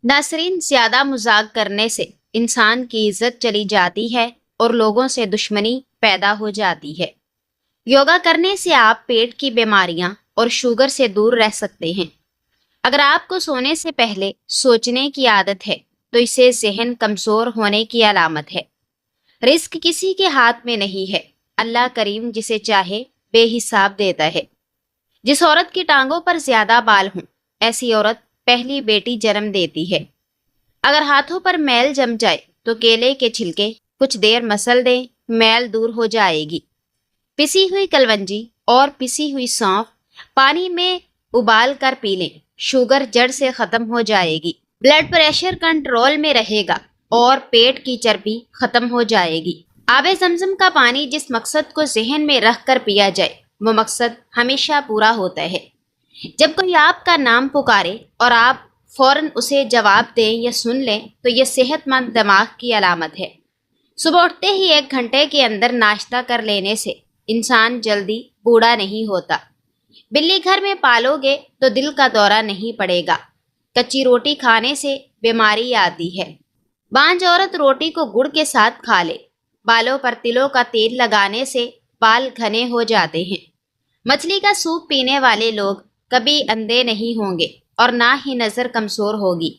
ناصرین، زیادہ مذاق کرنے سے انسان کی عزت چلی جاتی ہے اور لوگوں سے دشمنی پیدا ہو جاتی ہے۔ یوگا کرنے سے آپ پیٹ کی بیماریاں اور شوگر سے دور رہ سکتے ہیں۔ اگر آپ کو سونے سے پہلے سوچنے کی عادت ہے تو اسے ذہن کمزور ہونے کی علامت ہے۔ رزق کسی کے ہاتھ میں نہیں ہے، اللہ کریم جسے چاہے بے حساب دیتا ہے۔ جس عورت کی ٹانگوں پر زیادہ بال ہوں، ایسی عورت پہلی بیٹی جنم دیتی ہے۔ اگر ہاتھوں پر میل جم جائے تو کیلے کے چھلکے کچھ دیر مسل دیں، میل دور ہو جائے گی۔ پسی ہوئی کلونجی اور پسی ہوئی سونف پانی میں ابال کر پی لیں، شوگر جڑ سے ختم ہو جائے گی۔ بلڈ پریشر کنٹرول میں رہے گا اور پیٹ کی چربی ختم ہو جائے گی۔ آب زمزم کا پانی جس مقصد کو ذہن میں رکھ کر پیا جائے وہ مقصد ہمیشہ پورا ہوتا ہے۔ جب کوئی آپ کا نام پکارے اور آپ فوراً اسے جواب دیں یا سن لیں تو یہ صحت مند دماغ کی علامت ہے۔ صبح اٹھتے ہی 1 گھنٹے کے اندر ناشتہ کر لینے سے انسان جلدی بوڑھا نہیں ہوتا۔ بلی گھر میں پالو گے تو دل کا دورہ نہیں پڑے گا۔ کچی روٹی کھانے سے بیماری آتی ہے۔ بانجھ عورت روٹی کو گڑ کے ساتھ کھا لے۔ بالوں پر تلوں کا تیل لگانے سے بال گھنے ہو جاتے ہیں۔ مچھلی کا سوپ پینے والے لوگ کبھی اندھے نہیں ہوں گے اور نہ ہی نظر کمزور ہوگی۔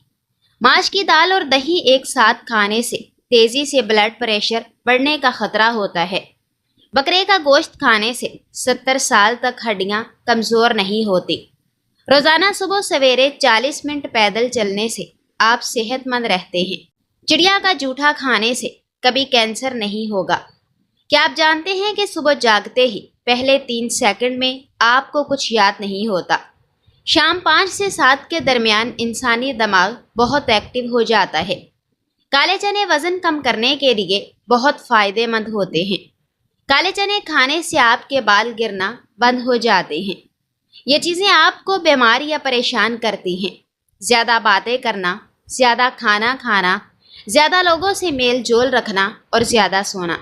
ماش کی دال اور دہی ایک ساتھ کھانے سے تیزی سے بلڈ پریشر بڑھنے کا خطرہ ہوتا ہے۔ بکرے کا گوشت کھانے سے 70 سال تک ہڈیاں کمزور نہیں ہوتی۔ روزانہ صبح سویرے 40 منٹ پیدل چلنے سے آپ صحت مند رہتے ہیں۔ چڑیا کا جوٹھا کھانے سے کبھی کینسر نہیں ہوگا۔ کیا آپ جانتے ہیں کہ صبح جاگتے ہی پہلے 3 سیکنڈ میں آپ کو کچھ یاد نہیں ہوتا؟ شام 5 سے 7 کے درمیان انسانی دماغ بہت ایکٹیو ہو جاتا ہے۔ کالے چنے وزن کم کرنے کے لیے بہت فائدے مند ہوتے ہیں۔ کالے چنے کھانے سے آپ کے بال گرنا بند ہو جاتے ہیں۔ یہ چیزیں آپ کو بیمار یا پریشان کرتی ہیں۔ زیادہ باتیں کرنا، زیادہ کھانا کھانا، زیادہ لوگوں سے میل جول رکھنا اور زیادہ سونا۔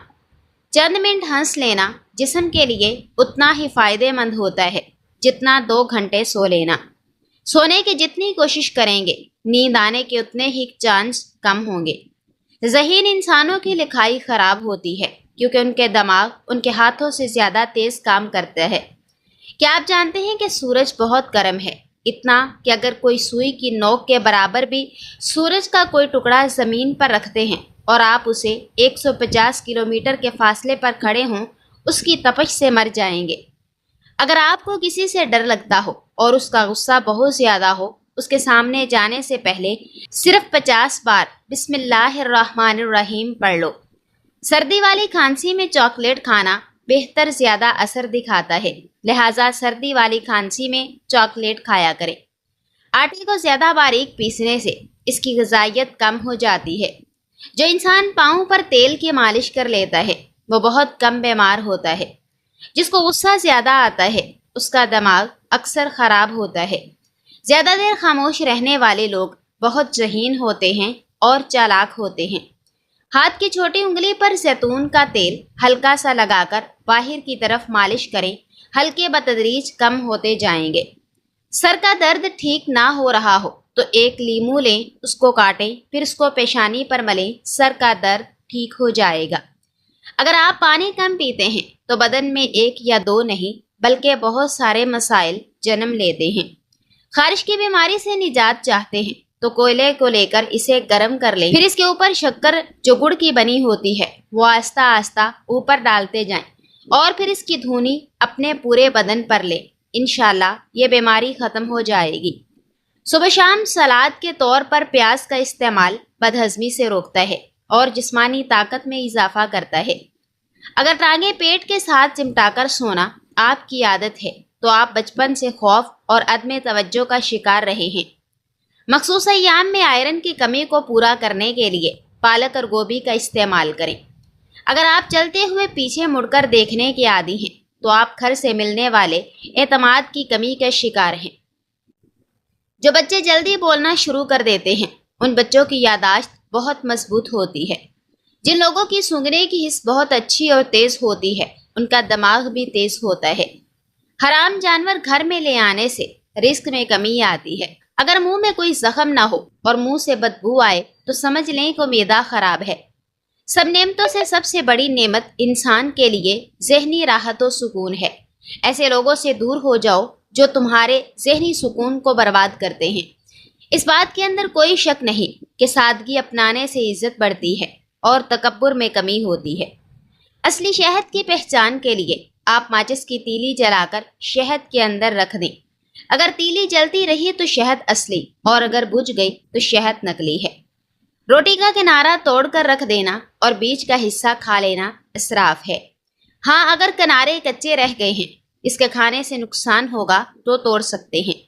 چند منٹ ہنس لینا جسم کے لیے اتنا ہی فائدے مند ہوتا ہے جتنا 2 گھنٹے سو لینا۔ سونے کی جتنی کوشش کریں گے نیند آنے کے اتنے ہی چانس کم ہوں گے۔ ذہین انسانوں کی لکھائی خراب ہوتی ہے کیونکہ ان کے دماغ ان کے ہاتھوں سے زیادہ تیز کام کرتا ہے۔ کیا آپ جانتے ہیں کہ سورج بہت گرم ہے؟ اتنا کہ اگر کوئی سوئی کی نوک کے برابر بھی سورج کا کوئی ٹکڑا زمین پر رکھتے ہیں اور آپ اسے 150 کلومیٹر کے فاصلے پر کھڑے ہوں، اس کی تپش سے مر جائیں گے۔ اگر آپ کو کسی سے ڈر لگتا ہو اور اس کا غصہ بہت زیادہ ہو، اس کے سامنے جانے سے پہلے صرف 50 بار بسم اللہ الرحمن الرحیم پڑھ لو۔ سردی والی کھانسی میں چاکلیٹ کھانا بہتر زیادہ اثر دکھاتا ہے، لہٰذا سردی والی کھانسی میں چاکلیٹ کھایا کریں۔ آٹے کو زیادہ باریک پیسنے سے اس کی غذائیت کم ہو جاتی ہے۔ جو انسان پاؤں پر تیل کی مالش کر لیتا ہے وہ بہت کم بیمار ہوتا ہے۔ جس کو غصہ زیادہ آتا ہے اس کا دماغ اکثر خراب ہوتا ہے۔ زیادہ دیر خاموش رہنے والے لوگ بہت ذہین ہوتے ہیں اور چالاک ہوتے ہیں۔ ہاتھ کی چھوٹی انگلی پر زیتون کا تیل ہلکا سا لگا کر باہر کی طرف مالش کریں، ہلکے بتدریج کم ہوتے جائیں گے۔ سر کا درد ٹھیک نہ ہو رہا ہو تو 1 لیمو لیں، اس کو کاٹیں، پھر اس کو پیشانی پر ملیں، سر کا درد ٹھیک ہو جائے گا۔ اگر آپ پانی کم پیتے ہیں تو بدن میں 1 یا 2 نہیں بلکہ بہت سارے مسائل جنم لیتے ہیں۔ خارش کی بیماری سے نجات چاہتے ہیں تو کوئلے کو لے کر اسے گرم کر لیں، پھر اس کے اوپر شکر جو گڑ کی بنی ہوتی ہے وہ آہستہ آہستہ اوپر ڈالتے جائیں اور پھر اس کی دھونی اپنے پورے بدن پر لیں۔ انشاءاللہ یہ بیماری ختم ہو جائے گی۔ صبح شام سلاد کے طور پر پیاز کا استعمال بدہضمی سے روکتا ہے اور جسمانی طاقت میں اضافہ کرتا ہے۔ اگر ٹانگیں پیٹ کے ساتھ چمٹا کر سونا آپ کی عادت ہے تو آپ بچپن سے خوف اور عدم توجہ کا شکار رہے ہیں۔ مخصوص ایام میں آئرن کی کمی کو پورا کرنے کے لیے پالک اور گوبھی کا استعمال کریں۔ اگر آپ چلتے ہوئے پیچھے مڑ کر دیکھنے کے عادی ہیں تو آپ گھر سے ملنے والے اعتماد کی کمی کے شکار ہیں۔ جو بچے جلدی بولنا شروع کر دیتے ہیں ان بچوں کی یادداشت بہت مضبوط ہوتی ہے۔ جن لوگوں کی سونگھنے کی حس بہت اچھی اور تیز ہوتی ہے ان کا دماغ بھی تیز ہوتا ہے۔ حرام جانور گھر میں لے آنے سے رزق میں کمی آتی ہے۔ اگر منہ میں کوئی زخم نہ ہو اور منہ سے بدبو آئے تو سمجھ لیں کہ معدہ خراب ہے۔ سب نعمتوں سے سب سے بڑی نعمت انسان کے لیے ذہنی راحت و سکون ہے۔ ایسے لوگوں سے دور ہو جاؤ جو تمہارے ذہنی سکون کو برباد کرتے ہیں۔ اس بات کے اندر کوئی شک نہیں کہ سادگی اپنانے سے عزت بڑھتی ہے اور تکبر میں کمی ہوتی ہے۔ اصلی شہد کی پہچان کے لیے آپ ماچس کی تیلی جلا کر شہد کے اندر رکھ دیں۔ اگر تیلی جلتی رہی تو شہد اصلی، اور اگر بجھ گئی تو شہد نقلی ہے۔ روٹی کا کنارہ توڑ کر رکھ دینا اور بیچ کا حصہ کھا لینا اسراف ہے۔ ہاں، اگر کنارے کچے رہ گئے ہیں، اس کے کھانے سے نقصان ہوگا تو توڑ سکتے ہیں۔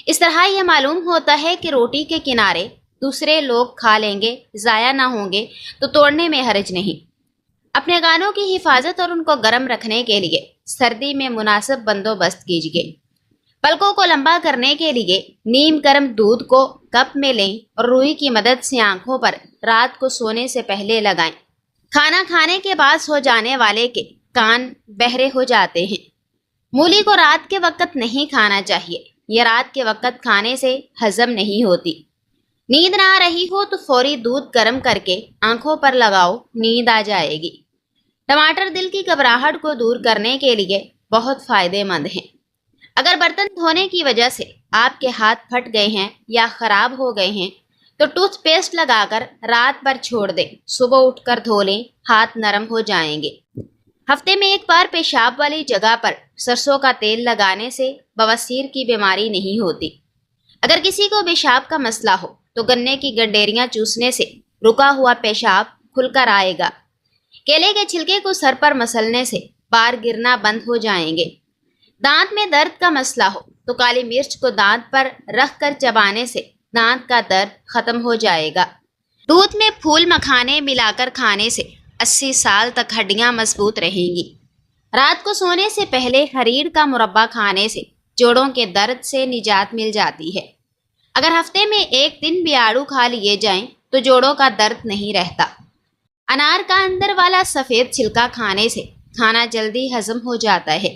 اس طرح یہ معلوم ہوتا ہے کہ روٹی کے کنارے دوسرے لوگ کھا لیں گے، ضائع نہ ہوں گے تو توڑنے میں حرج نہیں۔ اپنے گانوں کی حفاظت اور ان کو گرم رکھنے کے لیے سردی میں مناسب بندوبست کیجیے۔ پلکوں کو لمبا کرنے کے لیے نیم گرم دودھ کو کپ میں لیں اور روئی کی مدد سے آنکھوں پر رات کو سونے سے پہلے لگائیں۔ کھانا کھانے کے بعد سو جانے والے کے کان بہرے ہو جاتے ہیں۔ مولی کو رات کے وقت نہیں کھانا چاہیے، یہ رات کے وقت کھانے سے ہضم نہیں ہوتی۔ نیند نہ آ رہی ہو تو فوری دودھ گرم کر کے آنکھوں پر لگاؤ، نیند آ جائے گی۔ ٹماٹر دل کی گھبراہٹ کو دور کرنے کے لیے بہت فائدے مند ہیں۔ اگر برتن دھونے کی وجہ سے آپ کے ہاتھ پھٹ گئے ہیں یا خراب ہو گئے ہیں تو ٹوتھ پیسٹ لگا کر رات بھر چھوڑ دیں، صبح اٹھ کر دھو لیں، ہاتھ نرم ہو جائیں گے۔ ہفتے میں ایک بار پیشاب والی جگہ پر سرسوں کا تیل لگانے سے بواسیر کی بیماری نہیں ہوتی۔ اگر کسی کو پیشاب کا مسئلہ ہو تو گنے کی گنڈیریاں چوسنے سے رکا ہوا پیشاب کھل کر آئے گا۔ کیلے کے چھلکے کو سر پر مسلنے سے بار گرنا بند ہو جائیں گے۔ دانت میں درد کا مسئلہ ہو تو کالی مرچ کو دانت پر رکھ کر چبانے سے دانت کا درد ختم ہو جائے گا۔ دودھ میں پھول مکھانے ملا کر کھانے سے 80 سال تک ہڈیاں مضبوط رہیں گی۔ رات کو سونے سے پہلے حریر کا مربع کھانے سے جوڑوں کے درد سے نجات مل جاتی ہے۔ اگر ہفتے میں ایک دن بھی آڑو کھا لیے جائیں تو جوڑوں کا درد نہیں رہتا۔ انار کا اندر والا سفید چھلکا کھانے سے کھانا جلدی ہضم ہو جاتا ہے۔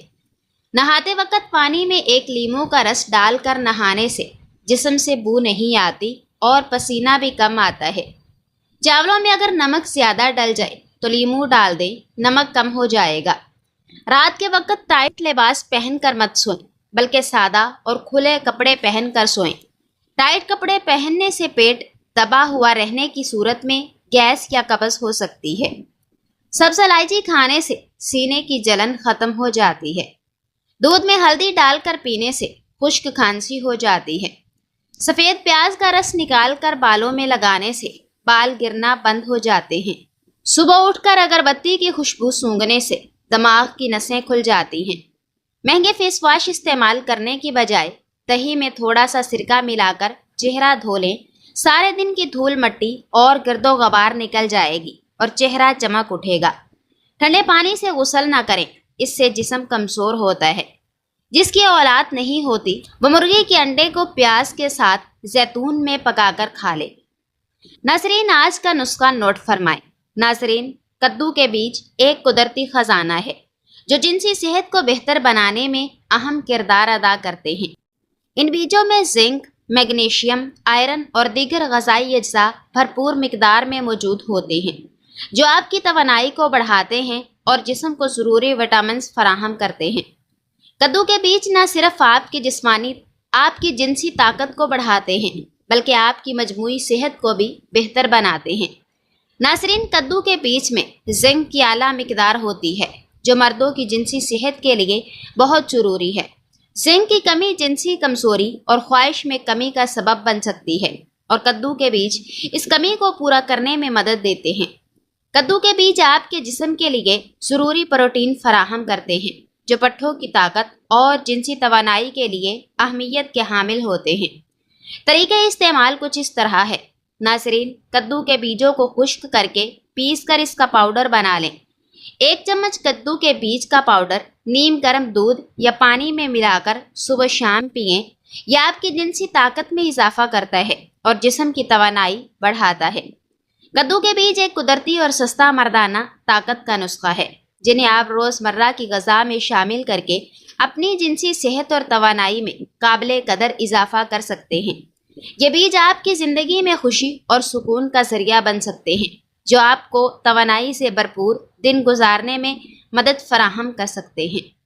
نہاتے وقت پانی میں ایک لیموں کا رس ڈال کر نہانے سے جسم سے بو نہیں آتی اور پسینہ بھی کم آتا ہے۔ چاولوں میں اگر نمک زیادہ ڈل جائے تو لیموں ڈال دیں، نمک کم ہو جائے گا۔ رات کے وقت ٹائٹ لباس پہن کر مت سوئیں، بلکہ سادہ اور کھلے کپڑے پہن کر سوئیں۔ ٹائٹ کپڑے پہننے سے پیٹ دبا ہوا رہنے کی صورت میں گیس یا قبض ہو سکتی ہے۔ سبز الائچی کھانے سے سینے کی جلن ختم ہو جاتی ہے۔ دودھ میں ہلدی ڈال کر پینے سے خشک کھانسی ہو جاتی ہے۔ سفید پیاز کا رس نکال کر بالوں میں لگانے سے بال گرنا بند ہو جاتے ہیں۔ صبح اٹھ کر اگر بتی کی خوشبو سونگھنے سے دماغ کی نسیں کھل جاتی ہیں۔ مہنگے فیس واش استعمال کرنے کی بجائے دہی میں تھوڑا سا سرکہ ملا کر چہرہ دھو لیں، سارے دن کی دھول مٹی اور گرد و غبار نکل جائے گی اور چہرہ چمک اٹھے گا۔ ٹھنڈے پانی سے غسل نہ کریں، اس سے جسم کمزور ہوتا ہے۔ جس کی اولاد نہیں ہوتی وہ مرغی کے انڈے کو پیاز کے ساتھ زیتون میں پکا کر کھا لے۔ ناظرین، آج کا نسخہ نوٹ فرمائیں۔ ناظرین، کدو کے بیج ایک قدرتی خزانہ ہے جو جنسی صحت کو بہتر بنانے میں اہم کردار ادا کرتے ہیں۔ ان بیجوں میں زنک، میگنیشیم، آئرن اور دیگر غذائی اجزاء بھرپور مقدار میں موجود ہوتے ہیں جو آپ کی توانائی کو بڑھاتے ہیں اور جسم کو ضروری وٹامنز فراہم کرتے ہیں۔ کدو کے بیج نہ صرف آپ کی جنسی طاقت کو بڑھاتے ہیں بلکہ آپ کی مجموعی صحت کو بھی بہتر بناتے ہیں۔ ناظرین، کدو کے بیج میں زنک کی اعلیٰ مقدار ہوتی ہے جو مردوں کی جنسی صحت کے لیے بہت ضروری ہے۔ زنک کی کمی جنسی کمزوری اور خواہش میں کمی کا سبب بن سکتی ہے اور کدو کے بیج اس کمی کو پورا کرنے میں مدد دیتے ہیں۔ کدو کے بیج آپ کے جسم کے لیے ضروری پروٹین فراہم کرتے ہیں جو پٹھوں کی طاقت اور جنسی توانائی کے لیے اہمیت کے حامل ہوتے ہیں۔ طریقہ استعمال کچھ اس طرح ہے۔ ناظرین، کدو کے بیجوں کو خشک کر کے پیس کر اس کا پاؤڈر بنا لیں۔ 1 چمچ کدو کے بیج کا پاؤڈر نیم گرم دودھ یا پانی میں ملا کر صبح شام پئیں۔ یہ آپ کی جنسی طاقت میں اضافہ کرتا ہے اور جسم کی توانائی بڑھاتا ہے۔ کدو کے بیج ایک قدرتی اور سستا مردانہ طاقت کا نسخہ ہے جنہیں آپ روزمرہ کی غذا میں شامل کر کے اپنی جنسی صحت اور توانائی میں قابل قدر اضافہ کر سکتے ہیں۔ یہ بیج آپ کی زندگی میں خوشی اور سکون کا ذریعہ بن سکتے ہیں، جو آپ کو توانائی سے بھرپور دن گزارنے میں مدد فراہم کر سکتے ہیں۔